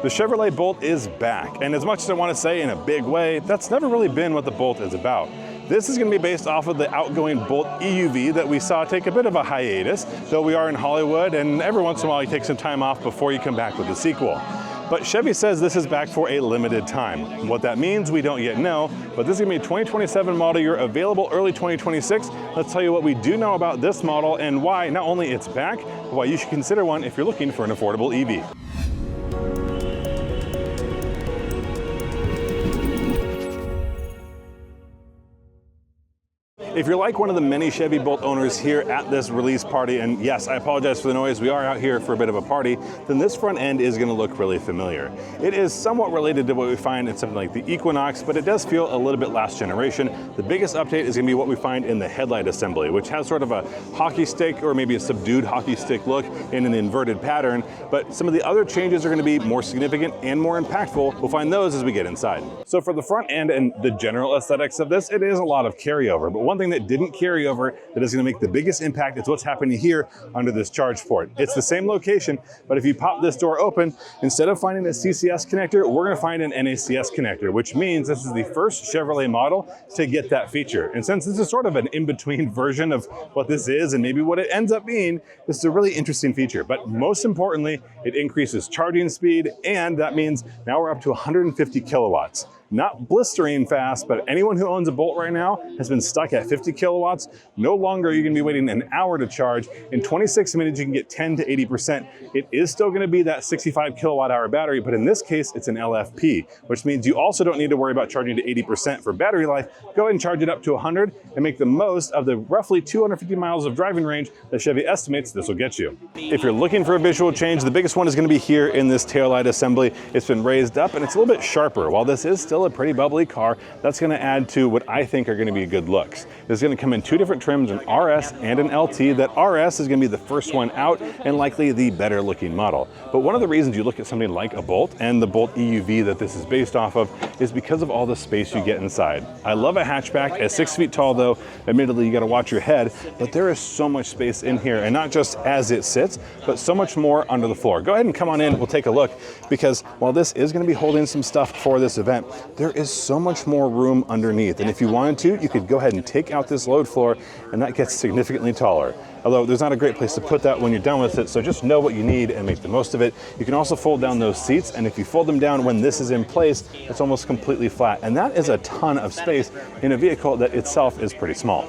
The Chevrolet Bolt is back, and as much as I want to say in a big way, that's never really been what the Bolt is about. This is going to be based off of the outgoing Bolt EUV that we saw take a bit of a hiatus, though we are in Hollywood, and every once in a while you take some time off before you come back with the sequel. But Chevy says this is back for a limited time. What that means, we don't yet know, but this is going to be a 2027 model year, available early 2026. Let's tell you what we do know about this model and why not only it's back, but why you should consider one if you're looking for an affordable EV. If you're like one of the many Chevy Bolt owners here at this release party, and yes, I apologize for the noise, we are out here for a bit of a party, then this front end is going to look really familiar. It is somewhat related to what we find in something like the Equinox, but it does feel a little bit last generation. The biggest update is going to be what we find in the headlight assembly, which has sort of a hockey stick or maybe a subdued hockey stick look in an inverted pattern, but some of the other changes are going to be more significant and more impactful. We'll find those as we get inside. So for the front end and the general aesthetics of this, it is a lot of carryover, but one thing that didn't carry over that is going to make the biggest impact is what's happening here under this charge port. It's the same location, but if you pop this door open, instead of finding a CCS connector, we're going to find an NACS connector, which means this is the first Chevrolet model to get that feature. And since this is sort of an in-between version of what this is and maybe what it ends up being, this is a really interesting feature. But most importantly, it increases charging speed, and that means now we're up to 150 kilowatts. Not blistering fast, but anyone who owns a Bolt right now has been stuck at 50 kilowatts. No longer are you going to be waiting an hour to charge. In 26 minutes, you can get 10 to 80%. It is still going to be that 65 kilowatt hour battery, but in this case, it's an LFP, which means you also don't need to worry about charging to 80% for battery life. Go ahead and charge it up to 100 and make the most of the roughly 250 miles of driving range that Chevy estimates this will get you. If you're looking for a visual change, the biggest one is going to be here in this taillight assembly. It's been raised up and it's a little bit sharper. While this is still a pretty bubbly car, that's going to add to what I think are going to be good looks. This is going to come in two different trims, an RS and an LT. That RS is going to be the first one out and likely the better looking model. But one of the reasons you look at something like a Bolt and the Bolt EUV that this is based off of is because of all the space you get inside. I love a hatchback. At 6 feet tall though, admittedly you got to watch your head, but there is so much space in here, and not just as it sits, but so much more under the floor. Go ahead and come on in, we'll take a look, because while this is going to be holding some stuff for this event, there is so much more room underneath. And if you wanted to, you could go ahead and take out this load floor, and that gets significantly taller. Although there's not a great place to put that when you're done with it, so just know what you need and make the most of it. You can also fold down those seats, and if you fold them down when this is in place, it's almost completely flat. And that is a ton of space in a vehicle that itself is pretty small.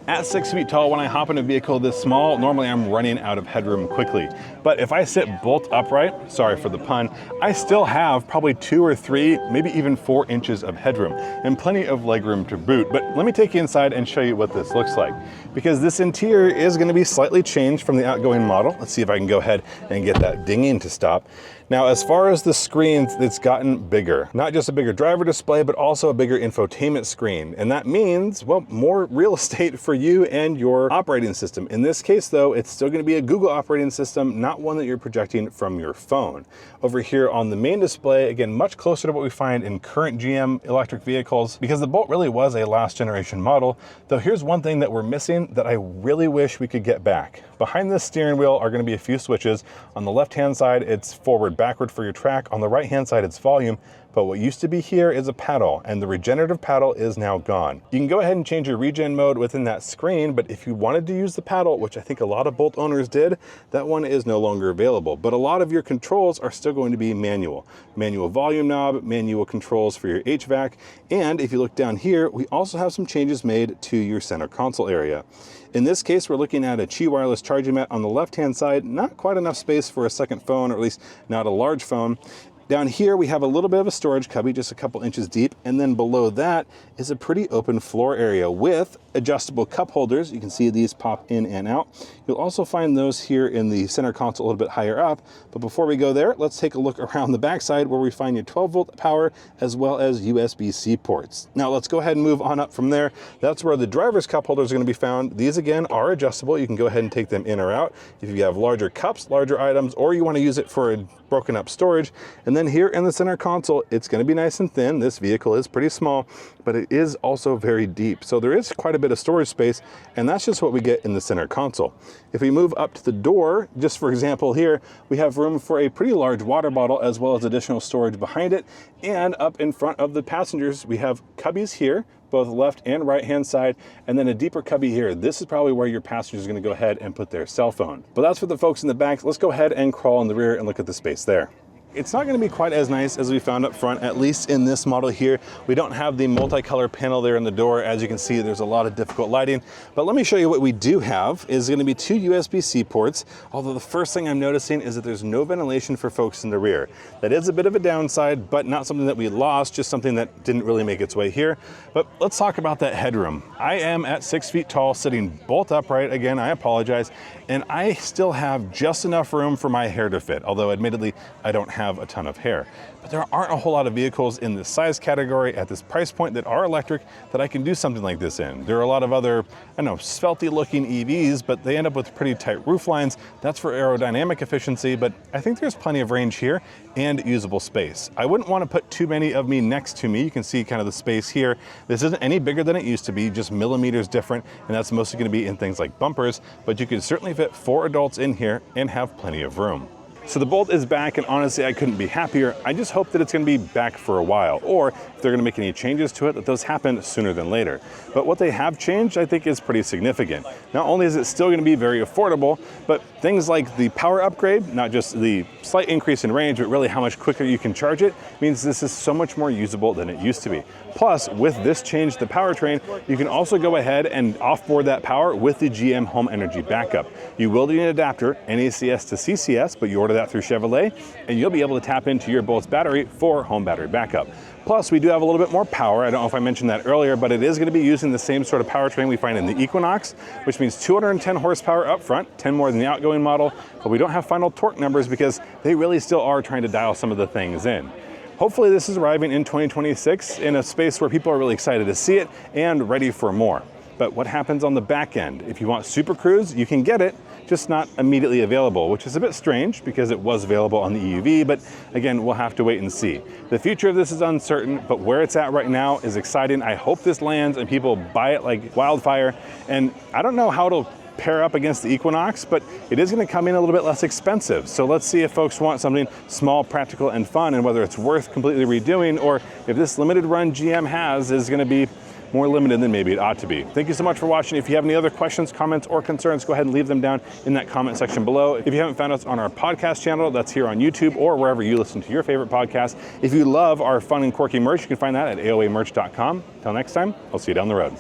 At 6 feet tall, when I hop in a vehicle this small, normally I'm running out of headroom quickly. But if I sit bolt upright, sorry for the pun, I still have probably 2 or 3, maybe even 4 inches of headroom and plenty of legroom to boot. But let me take you inside and show you what this looks like, because this interior is going to be slightly changed from the outgoing model. Let's see if I can go ahead and get that dinging to stop. Now, as far as the screens, it's gotten bigger. Not just a bigger driver display, but also a bigger infotainment screen. And that means, well, more real estate for you and your operating system. In this case, though, it's still going to be a Google operating system, not one that you're projecting from your phone. Over here on the main display, again, much closer to what we find in current GM electric vehicles, because the Bolt really was a last generation model. Though here's one thing that we're missing that I really wish we could get back. Behind this steering wheel are going to be a few switches. On the left-hand side, it's forward, backward for your track. On the right-hand side, it's volume. But what used to be here is a paddle, and the regenerative paddle is now gone. You can go ahead and change your regen mode within that screen, but if you wanted to use the paddle, which I think a lot of Bolt owners did, that one is no longer available. But a lot of your controls are still going to be manual. Manual volume knob, manual controls for your HVAC, and if you look down here, we also have some changes made to your center console area. In this case, we're looking at a Qi wireless charging mat on the left-hand side, not quite enough space for a second phone, or at least not a large phone. Down here, we have a little bit of a storage cubby, just a couple inches deep, and then below that is a pretty open floor area with adjustable cup holders. You can see these pop in and out. You'll also find those here in the center console a little bit higher up. But before we go there, let's take a look around the backside where we find your 12-volt power as well as USB-C ports. Now let's go ahead and move on up from there. That's where the driver's cup holders are going to be found. These again are adjustable. You can go ahead and take them in or out. If you have larger cups, larger items, or you want to use it for a broken up storage. And then here in the center console, it's going to be nice and thin. This vehicle is pretty small, but it is also very deep. So there is quite a bit of storage space, and that's just what we get in the center console. If we move up to the door, just for example here, we have room for a pretty large water bottle as well as additional storage behind it. And up in front of the passengers, we have cubbies here, both left and right hand side, and then a deeper cubby here. This is probably where your passenger is going to go ahead and put their cell phone. But that's for the folks in the back. Let's go ahead and crawl in the rear and look at the space there. It's not going to be quite as nice as we found up front, at least in this model here. We don't have the multicolor panel there in the door. As you can see, there's a lot of difficult lighting. But let me show you what we do have is going to be 2 USB-C ports. Although the first thing I'm noticing is that there's no ventilation for folks in the rear. That is a bit of a downside, but not something that we lost, just something that didn't really make its way here. But let's talk about that headroom. I am at 6 feet tall, sitting bolt upright. Again, I apologize. And I still have just enough room for my hair to fit. Although admittedly, I don't have a ton of hair. But there aren't a whole lot of vehicles in this size category at this price point that are electric that I can do something like this in. There are a lot of other, I don't know, svelty looking EVs, but they end up with pretty tight roof lines. That's for aerodynamic efficiency, but I think there's plenty of range here and usable space. I wouldn't want to put too many of me next to me. You can see kind of the space here. This isn't any bigger than it used to be, just millimeters different, and that's mostly going to be in things like bumpers, but you can certainly fit 4 adults in here and have plenty of room. So the Bolt is back, and honestly, I couldn't be happier. I just hope that it's going to be back for a while, or if they're going to make any changes to it, that those happen sooner than later. But what they have changed, I think, is pretty significant. Not only is it still going to be very affordable, but things like the power upgrade, not just the slight increase in range, but really how much quicker you can charge it, means this is so much more usable than it used to be. Plus, with this change to the powertrain, you can also go ahead and offboard that power with the GM Home Energy Backup. You will need an adapter, NACS to CCS, but you order that through Chevrolet, and you'll be able to tap into your Bolt's battery for home battery backup. Plus, we do have a little bit more power. I don't know if I mentioned that earlier, but it is going to be using the same sort of powertrain we find in the Equinox, which means 210 horsepower up front, 10 more than the outgoing model, but we don't have final torque numbers because they really still are trying to dial some of the things in. Hopefully this is arriving in 2026 in a space where people are really excited to see it and ready for more. But what happens on the back end? If you want Supercruise, you can get it, just not immediately available, which is a bit strange because it was available on the EUV, but again, we'll have to wait and see. The future of this is uncertain, but where it's at right now is exciting. I hope this lands and people buy it like wildfire. And I don't know how it'll pair up against the Equinox, but it is going to come in a little bit less expensive. So let's see if folks want something small, practical, and fun, and whether it's worth completely redoing, or if this limited run GM has is going to be more limited than maybe it ought to be. Thank you so much for watching. If you have any other questions, comments, or concerns, go ahead and leave them down in that comment section below. If you haven't found us on our podcast channel, that's here on YouTube or wherever you listen to your favorite podcast. If you love our fun and quirky merch, you can find that at aoamerch.com. Till next time, I'll see you down the road.